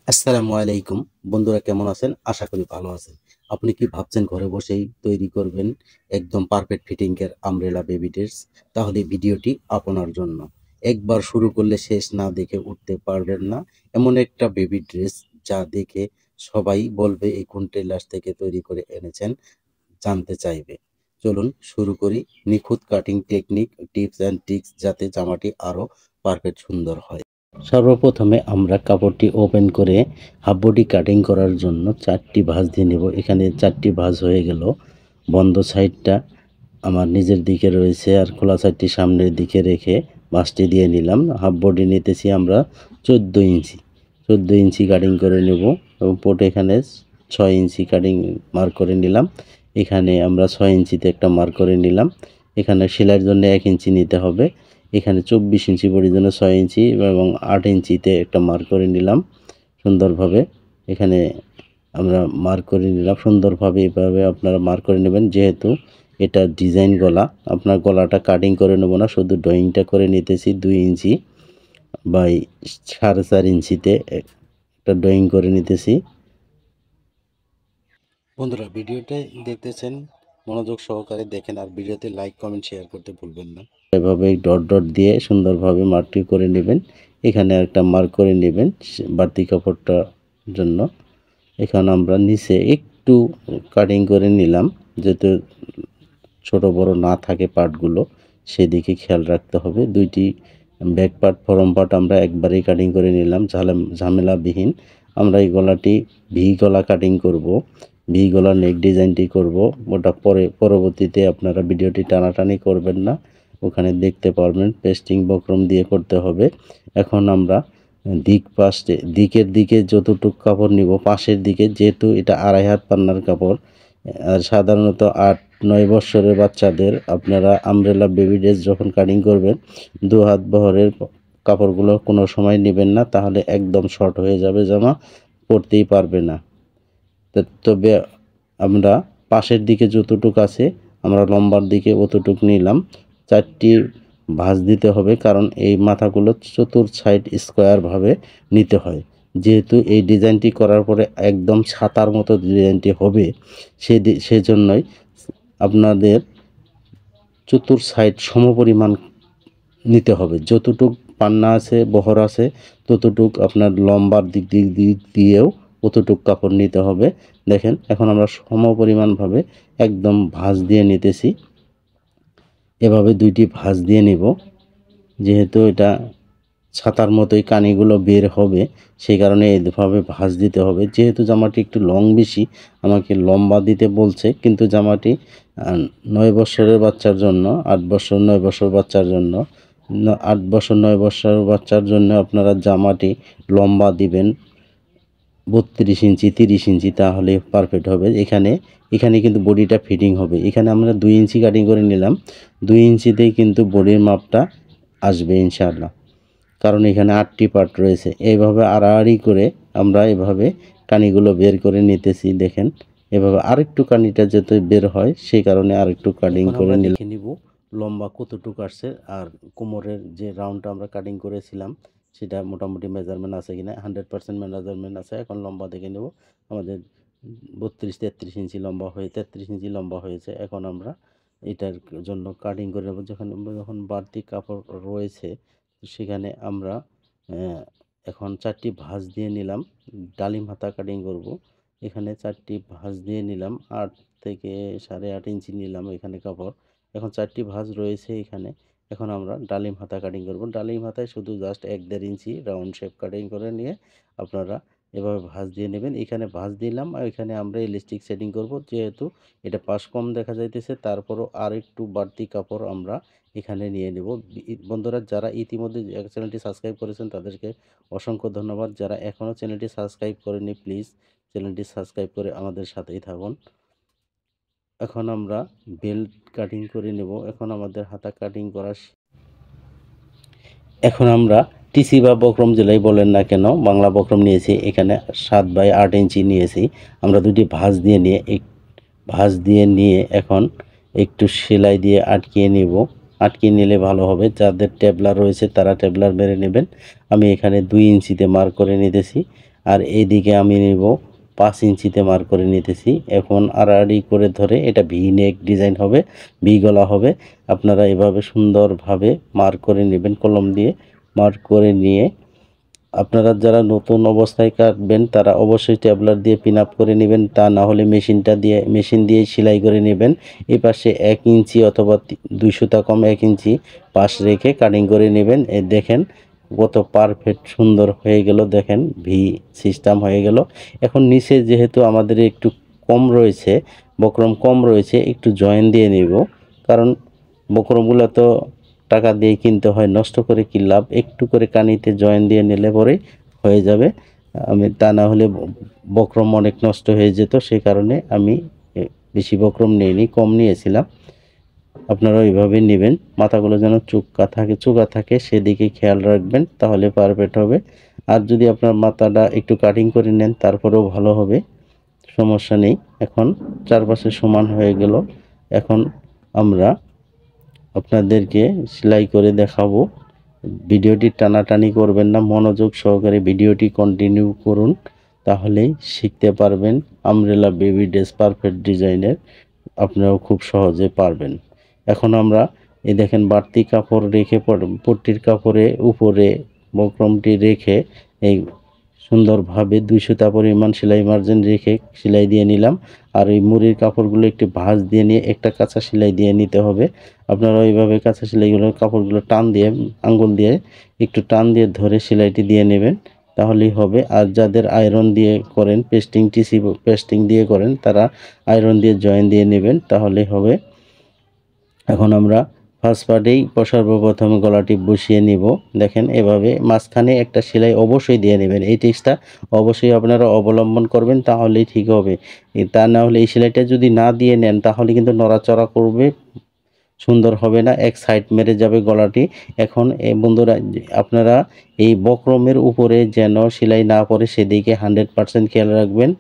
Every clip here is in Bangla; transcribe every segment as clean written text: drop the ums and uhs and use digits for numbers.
আসসালামু আলাইকুম। বন্ধুরা কেমন আছেন? আশা করি ভালো আছেন। আপনি কি ভাবছেন ঘরে বসেই তৈরি করবেন একদম পারফেক্ট ফিটিং এর আমব্রেলা বেবি ড্রেস? তাহলে ভিডিওটি আপনার জন্য। একবার শুরু করলে শেষ না দেখে উঠতে পারবেন না। এমন একটা বেবি ড্রেস যা দেখে সবাই বলবে এই কোন টেলার্স থেকে তৈরি করে এনেছেন, জানতে চাইবে। চলুন শুরু করি। নিখুঁত cutting technique, tips and tricks যাতে জামাটি আরো পারফেক্ট সুন্দর হয়। সর্বপ্রথমে আমরা কাপড়টি ওপেন করে হাফ বডি কাটিং করার জন্য 4টি ভাঁজ দিয়ে নেব। এখানে 4টি ভাঁজ হয়ে গেল। বন্ধ সাইডটা আমার নিজের দিকে রয়েছে আর খোলা সাইডটি সামনের দিকে রেখে ভাঁজটি দিয়ে নিলাম। হাফ বডি নিতেছি আমরা 14 ইঞ্চি। 14 ইঞ্চি কাটিং করে নেব এবং পোট এখানে 6 ইঞ্চি কাটিং মার্ক করে নিলাম। এখানে আমরা 6 ইঞ্চিতে একটা মার্ক করে নিলাম। এখানে সেলাইয়ের জন্য 1 ইঞ্চি নিতে হবে। এখানে 24 ইঞ্চি বডির জন্য 6 ইঞ্চি এবং 8 ইঞ্চিতে একটা মার্ক করে নিলাম সুন্দরভাবে। এখানে আমরা মার্ক করে নিলাম সুন্দরভাবে। এভাবে আপনারা মার্ক করে নেবেন, যেহেতু এটা ডিজাইন গলা। আপনার গলাটা কাটিং করে নেব না, শুধু ড্রয়িংটা করে নিতেছি। 2 ইঞ্চি বাই 4.5 ইঞ্চিতে একটা ড্রয়িং করে নিতেছি। বন্ধুরা ভিডিওটা দেখতেছেন, মনোযোগ সহকারে দেখেন আর ভিডিওতে লাইক কমেন্ট শেয়ার করতে ভুলবেন না। এভাবে ডট ডট দিয়ে সুন্দরভাবে মার্কটি করে নেবেন। এখানে একটা মার্ক করে নেবেন বাড়তি কাপড়টার জন্য। এখানে আমরা নিচে একটু কাটিং করে নিলাম, যাতে ছোট বড় না থাকে পার্টগুলো, সেদিকে খেয়াল রাখতে হবে। দুইটি ব্যাক পার্ট ফরম পার্ট আমরা একবারেই কাটিং করে নিলাম ঝামেলাবিহীন। আমরা এই গলাটি ভি গলা কাটিং করব, ভি গলা নেক ডিজাইনটি করব। ওটা পরবর্তীতে আপনারা ভিডিওটি টানাটানি করবেন না, ওখানে দেখতে পারবেন। পেস্টিং বক্রম দিয়ে করতে হবে। এখন আমরা দিকের দিকে যতটুকু কাপড় নিব, পাশের দিকে, যেহেতু এটা 2.5 হাত পান্নার কাপড়, আর সাধারণত 8-9 বছরের বাচ্চাদের আপনারা আমব্রেলা বেবি ড্রেস যখন কাটিং করবেন 2 হাত বহরের কাপড়গুলো কোনো সময় নেবেন না, তাহলে একদম শর্ট হয়ে যাবে, জামা পরতেই পারবে না। তবে আমরা পাশের দিকে যতটুক আছে আমরা লম্বার দিকে অতটুক নিলাম। 4টি ভাঁজ দিতে হবে, কারণ এই মাথাগুলো চতুর সাইড স্কোয়ারভাবে নিতে হয়। যেহেতু এই ডিজাইনটি করার পরে একদম ছাতার মতো ডিজাইনটি হবে, সেজন্যই আপনাদের চতুর সাইড সমপরিমাণ নিতে হবে। যতটুক পান্না আছে, বহর আছে, ততটুক আপনার লম্বার দিক দিয়েও অতটুক কাপড় নিতে হবে। দেখেন, এখন আমরা সমপরিমাণভাবে একদম ভাঁজ দিয়ে নিতেছি। এভাবে 2টি ভাঁজ দিয়ে নিব। যেহেতু এটা ছাতার মতোই কানিগুলো বের হবে, সেই কারণে এভাবে ভাঁজ দিতে হবে। যেহেতু জামাটি একটু লং বেশি, আমাকে লম্বা দিতে বলছে, কিন্তু জামাটি 9 বছরের বাচ্চার জন্য, 8 বছর 9 বছর বাচ্চার জন্য, 8 বছর 9 বছর বাচ্চার জন্য আপনারা জামাটি লম্বা দিবেন 32 ইঞ্চি 30 ইঞ্চি, তাহলে পারফেক্ট হবে। এখানে কিন্তু বডিটা ফিটিং হবে। এখানে আমরা 2 ইঞ্চি কাটিং করে নিলাম। 2 ইঞ্চিতেই কিন্তু বডির মাপটা আসবে ইনশাআল্লাহ, কারণ এখানে 8টি পার্ট রয়েছে। এইভাবে আড়াআড়ি করে আমরা এভাবে কানিগুলো বের করে নিতেছি। দেখেন, এভাবে আরেকটু কানিটা যাতে বের হয়, সেই কারণে আরেকটু কাটিং করে দেখে নিব লম্বা কতটুকু আসছে। আর কোমরের যে রাউন্ডটা আমরা কাটিং করেছিলাম, সেটা মোটামুটি মেজারমেন্ট আছে কিনা, 100% মেজারমেন্ট আছে। এখন লম্বা দেখে নেব। আমাদের 32-33 ইঞ্চি লম্বা 33 ইঞ্চি লম্বা হয়েছে। এখন আমরা এটার জন্য কাটিং করে নেব। যখন বাড়তি কাপড় রয়েছে, সেখানে আমরা এখন 4টি ভাঁজ দিয়ে নিলাম। ডালিম হাতা কাটিং করব। এখানে 4টি ভাঁজ দিয়ে নিলাম। 8 থেকে 8.5 ইঞ্চি নিলাম এখানে কাপড়। এখন 4টি ভাঁজ রয়েছে এখানে। এখন আমরা ডালিম হাতা কাটিং করব। ডালিম হাতায় শুধু জাস্ট 1-1.5 ইঞ্চি রাউন্ড শেপ কাটিং করে নিয়ে আপনারা এভাবে ভাঁজ দিয়ে নেবেন। এখানে ভাঁজ দিলাম আর এখানে আমরা ইলাস্টিক সেটিং করব। যেহেতু এটা পাশ কম দেখা যাইতেছে, তারপরও আর একটু বাড়তি কাপড় আমরা এখানে নিয়ে নেব। বন্ধুরা, যারা ইতিমধ্যে চ্যানেলটি সাবস্ক্রাইব করেছেন তাদেরকে অসংখ্য ধন্যবাদ। যারা এখনও চ্যানেলটি সাবস্ক্রাইব করেনি, প্লিজ চ্যানেলটি সাবস্ক্রাইব করে আমাদের সাথেই থাকুন। এখন আমরা বেল্ট কাটিং করে নেব। এখন আমাদের হাতা কাটিং করা। এখন আমরা টিসি বা বক্রম যেটাই বলেন না কেন, বাংলা বক্রম নিয়েছি। এখানে 7/8 ইঞ্চি নিয়েছি। আমরা 2টি ভাঁজ দিয়ে নিয়ে এখন একটু সেলাই দিয়ে আটকিয়ে নেব। আটকিয়ে নিলে ভালো হবে। যাদের টেবলার রয়েছে তারা টেবলার মেরে নেবেন। আমি এখানে 2 ইঞ্চিতে মার্ক করে নিতেছি, আর এইদিকে আমি নেব 5 ইঞ্চিতে মার্ক করে নিতেছি। এখন আড়াআড়ি করে ধরে এটা ভি নেক ডিজাইন হবে, ভি গলা হবে। আপনারা এভাবে সুন্দরভাবে মার্ক করে নেবেন, কলম দিয়ে মার্ক করে নিয়ে আপনারা যারা নতুন অবস্থায় কাটবেন তারা অবশ্যই টেবলার দিয়ে পিন আপ করে নেবেন, তা না হলে মেশিন দিয়ে সেলাই করে নেবেন। এই পাশে 1 ইঞ্চি অথবা 2 সুতা কম 1 ইঞ্চি পাশ রেখে কাটিং করে নেবেন। এই দেখেন কত পারফেক্ট সুন্দর হয়ে গেল, দেখেন ভি সিস্টেম হয়ে গেল। এখন নিচে যেহেতু আমাদের একটু কম রয়েছে, বক্রম কম রয়েছে, একটু জয়েন দিয়ে নেব, কারণ বক্রমগুলো তো টাকা দিয়ে কিনতে হয়, নষ্ট করে কি লাভ। একটু করে কানিতে জয়েন দিয়ে নিলে পরে হয়ে যাবে। আমি তা না হলে বক্রম অনেক নষ্ট হয়ে যেত, সেই কারণে আমি বেশি বক্রম নিইনি, কম নিয়েছিলাম। আপনারা ওইভাবে নেবেন, মাথাগুলো যেন চোকা থাকে সেদিকে খেয়াল রাখবেন, তাহলে পারফেক্ট হবে। আর যদি আপনার মাথাটা একটু কাটিং করে নেন তারপরেও ভালো হবে, সমস্যা নেই। এখন চারপাশে সমান হয়ে গেল। এখন আমরা আপনাদেরকে সেলাই করে দেখাবো। ভিডিওটি টানাটানি করবেন না, মনোযোগ সহকারে ভিডিওটি কন্টিনিউ করুন, তাহলেই শিখতে পারবেন আমব্রেলা বেবি ড্রেস পারফেক্ট ডিজাইনের। আপনারাও খুব সহজে পারবেন। এখন আমরা এই দেখেন বাড়তি কাপড় রেখে পট্টির কাপড়ে উপরে বক্রমটি রেখে এই সুন্দরভাবে 2 সুতা পরিমাণ সেলাই মার্জিন রেখে সেলাই দিয়ে নিলাম। আর এই মুড়ির কাপড়গুলো একটু ভাঁজ দিয়ে নিয়ে একটা কাঁচা সেলাই দিয়ে নিতে হবে। আপনারা ওইভাবে কাঁচা সেলাইগুলো কাপড়গুলো টান দিয়ে আঙ্গুল দিয়ে একটু টান দিয়ে ধরে সেলাইটি দিয়ে নেবেন, তাহলেই হবে। আর যাদের আয়রন দিয়ে করেন, পেস্টিং দিয়ে করেন, তারা আয়রন দিয়ে জয়েন দিয়ে নেবেন, তাহলেই হবে। এখন আমরা ফার্স্ট পার্টেই সর্বপ্রথম গলাটি বসিয়ে নিব। দেখেন এভাবে মাঝখানে একটা সেলাই অবশ্যই দিয়ে নেবেন, এই টিপসটা অবশ্যই আপনারা অবলম্বন করবেন, তাহলেই ঠিক হবে। তা না হলে এই সেলাইটা যদি না দিয়ে নেন তাহলে কিন্তু নড়াচড়া করবে, সুন্দর হবে না, এক সাইড মেরে যাবে গলাটি। এখন বন্ধুরা আপনারা এই বক্রমের উপরে যেন সেলাই না পড়ে সেদিকে 100% খেয়াল রাখবেন।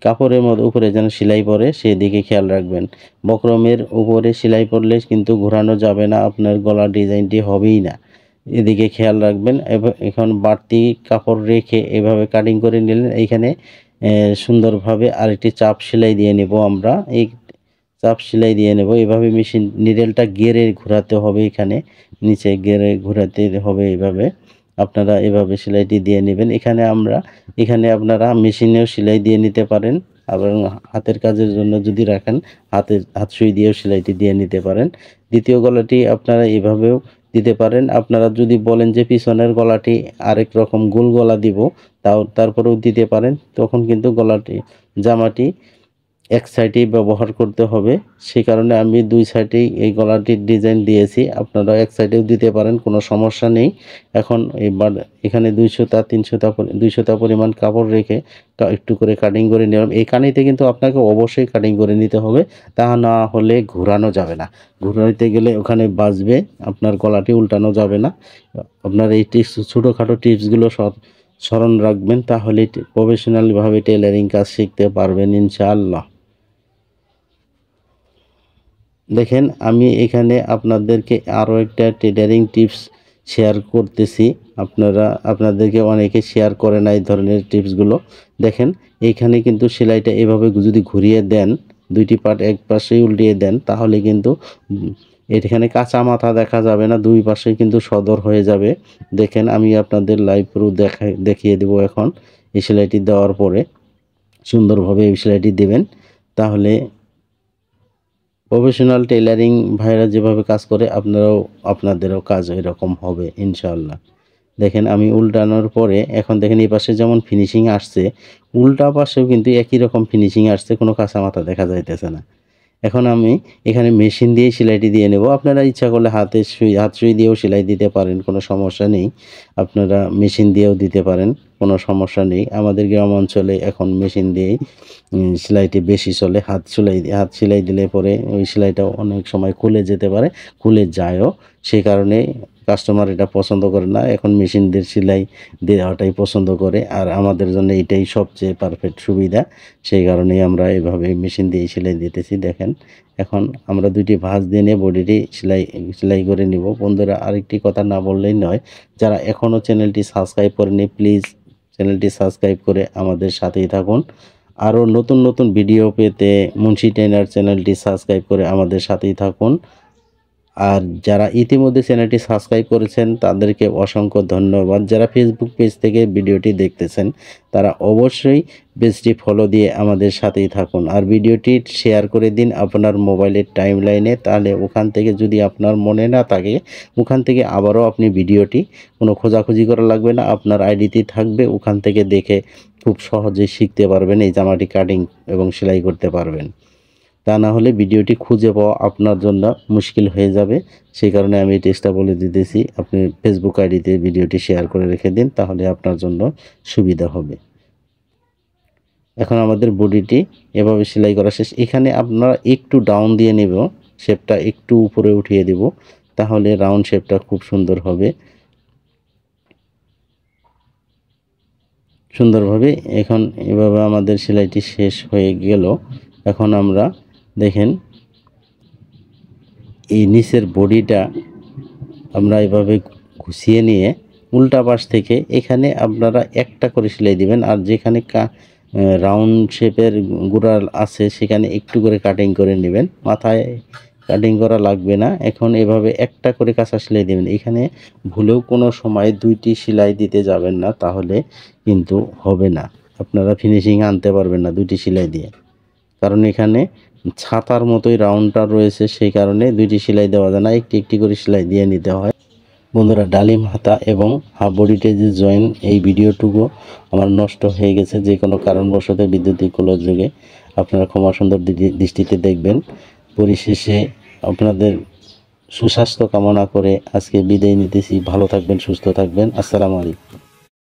কাপড়ের মধ্যে উপরে যেন সেলাই পড়ে সেদিকে খেয়াল রাখবেন। বক্রমের উপরে সেলাই পড়লে কিন্তু ঘোরানো যাবে না, আপনার গলার ডিজাইনটি হবেই না, এদিকে খেয়াল রাখবেন। এখন বাড়তি কাপড় রেখে এভাবে কাটিং করে নিলেন। এইখানে সুন্দরভাবে আরেকটি চাপ সেলাই দিয়ে নেব আমরা, এই চাপ সেলাই দিয়ে নেব। এভাবে মেশিন নিডেলটা গেরে ঘোরাতে হবে, এখানে নিচে গেরে ঘোরাতে হবে। এইভাবে আপনারা এভাবে সেলাইটি দিয়ে নেবেন। এখানে আপনারা মেশিনেও সেলাই দিয়ে নিতে পারেন, আবার হাতের কাজের জন্য যদি রাখেন হাত সুই দিয়েও সেলাইটি দিয়ে নিতে পারেন। দ্বিতীয় গলাটি আপনারা এভাবেও দিতে পারেন। আপনারা যদি বলেন যে পিছনের গলাটি আরেক রকম গোল গলা দিব, তারপরেও দিতে পারেন। তখন কিন্তু জামাটি এক সাইডেই ব্যবহার করতে হবে, সেই কারণে আমি 2 সাইডেই এই গলাটির ডিজাইন দিয়েছি। আপনারা এক সাইডেও দিতে পারেন, কোনো সমস্যা নেই। এখন এখানে 2 সুতা পরিমাণ কাপড় রেখে একটু করে কাটিং করে নিলাম। এই কানিতে কিন্তু আপনাকে অবশ্যই কাটিং করে নিতে হবে, তা না হলে ঘোরানো যাবে না। ঘোরাইতে গেলে ওখানে বাজবে, আপনার গলাটি উল্টানো যাবে না। আপনার এই টিপস, ছোটোখাটো টিপসগুলো স্মরণ রাখবেন, তাহলে প্রফেশনালভাবে টেলারিং কাজ শিখতে পারবেন ইনশাআল্লাহ। দেখেন আমি এখানে আপনাদেরকে আরও একটা টেলারিং টিপস শেয়ার করতেছি, আপনাদেরকে অনেকে শেয়ার করে না এই ধরনের টিপসগুলো। দেখেন এইখানে কিন্তু সেলাইটা এভাবে যদি ঘুরিয়ে দেন, 2টি পার্ট এক পাশেই উল্টিয়ে দেন, তাহলে কিন্তু এখানে কাঁচা মাথা দেখা যাবে না, 2 পাশেই কিন্তু সদর হয়ে যাবে। দেখেন আমি আপনাদের লাইভ প্রুফ দেখিয়ে দেব। এখন এই সেলাইটি দেওয়ার পরে সুন্দরভাবে এই সেলাইটি দেবেন, তাহলে প্রফেশনাল টেলারিং ভাইরা যেভাবে কাজ করে আপনাদেরও কাজ এরকম হবে ইনশাআল্লাহ। দেখেন আমি উল্টানোর পরে এখন দেখেন এই পাশে যেমন ফিনিশিং আসছে, উল্টা পাশেও কিন্তু একই রকম ফিনিশিং আসছে, কোনো কাঁচা মাথা দেখা যাইতেছে না। এখন আমি এখানে মেশিন দিয়ে সেলাইটি দিয়ে নেব। আপনারা ইচ্ছা করলে হাত সুই দিয়েও সেলাই দিতে পারেন, কোনো সমস্যা নেই। আপনারা মেশিন দিয়েও দিতে পারেন, কোনো সমস্যা নেই। আমাদের গ্রাম অঞ্চলে এখন মেশিন দিয়েই সেলাইটি বেশি চলে। হাত সেলাই দিলে পরে ওই সেলাইটাও অনেক সময় খুলে যেতে পারে, খুলে যায়ও, সেই কারণে কাস্টমার এটা পছন্দ করে না, এখন মেশিনদের সেলাই দেওয়াটাই পছন্দ করে। আর আমাদের জন্য এটাই সবচেয়ে পারফেক্ট সুবিধা, সেই কারণেই আমরা এভাবে মেশিন দিয়ে সেলাই দিতেছি। দেখেন এখন আমরা দুইটি ভাঁজ দিয়ে নিয়ে বডিটি সেলাই করে নিব। বন্ধুরা, আরেকটি কথা না বললেই নয়, যারা এখনও চ্যানেলটি সাবস্ক্রাইব করেনি প্লিজ চ্যানেলটি সাবস্ক্রাইব করে আমাদের সাথেই থাকুন। আরও নতুন নতুন ভিডিও পেতে মুন্সি টেইলার চ্যানেলটি সাবস্ক্রাইব করে আমাদের সাথেই থাকুন। আর যারা ইতিমধ্যে চ্যানেলটি সাবস্ক্রাইব করেছেন তাদেরকে অসংখ্য ধন্যবাদ। যারা ফেসবুক পেজ থেকে ভিডিওটি দেখতেছেন তারা অবশ্যই পেজটি ফলো দিয়ে আমাদের সাথেই থাকুন। আর ভিডিওটি শেয়ার করে দিন আপনার মোবাইলের টাইমলাইনে, তাহলে ওখান থেকে যদি আপনার মনে না থাকে ওখান থেকে আবারও আপনি ভিডিওটি কোনো খোঁজাখুঁজি করা লাগবে না, আপনার আইডিতেই থাকবে, ওখান থেকে দেখে খুব সহজেই শিখতে পারবেন, এই জামাটি কাটিং এবং সেলাই করতে পারবেন। তা না হলে ভিডিওটি খুঁজে পাওয়া আপনার জন্য মুশকিল হয়ে যাবে। সেই কারণে আমি এই টেক্সটটা বলে দিতেছি, আপনি ফেসবুক আইডিতে ভিডিওটি শেয়ার করে রেখে দিন, তাহলে আপনার জন্য সুবিধা হবে। এখন আমাদের বডিটি এভাবে সেলাই করা শেষ। এখানে আপনারা একটু ডাউন দিয়ে নেব, শেপটা একটু উপরে উঠিয়ে দেব, তাহলে রাউন্ড শেপটা খুব সুন্দর হবে। সুন্দরভাবে এখন এভাবে আমাদের সেলাইটি শেষ হয়ে গেল। এখন আমরা দেখেন এই নিচের বডিটা আমরা এভাবে ঘুষিয়ে নিয়ে উল্টা পাশ থেকে এখানে আপনারা একটা করে সেলাই দিবেন, আর যেখানে রাউন্ড শেপের গোড়া আছে সেখানে একটু করে কাটিং করে নেবেন, মাথায় কাটিং করা লাগবে না। এখন এভাবে একটা করে কাঁচা সেলাই দেবেন। এখানে ভুলেও কোনো সময় দুইটি সেলাই দিতে যাবেন না, তাহলে কিন্তু হবে না, আপনারা ফিনিশিং আনতে পারবেন না দুইটি সেলাই দিয়ে, কারণ এখানে ছাতার মতোই রাউন্ডটা রয়েছে, সেই কারণে দুইটি সেলাই দেওয়া যায় না, একটি একটি করে সেলাই দিয়ে নিতে হয়। বন্ধুরা, ডালিম হাতা এবং হাফ বডিতে যে জয়েন, এই ভিডিওটুকু আমার নষ্ট হয়ে গেছে যে কোনো কারণবশত বিদ্যুতিক গোলযোগে, আপনারা ক্ষমা সুন্দর দৃষ্টিতে দেখবেন। পরিশেষে আপনাদের সুস্বাস্থ্য কামনা করে আজকে বিদায় নিতেছি। ভালো থাকবেন, সুস্থ থাকবেন। আসসালামু আলাইকুম।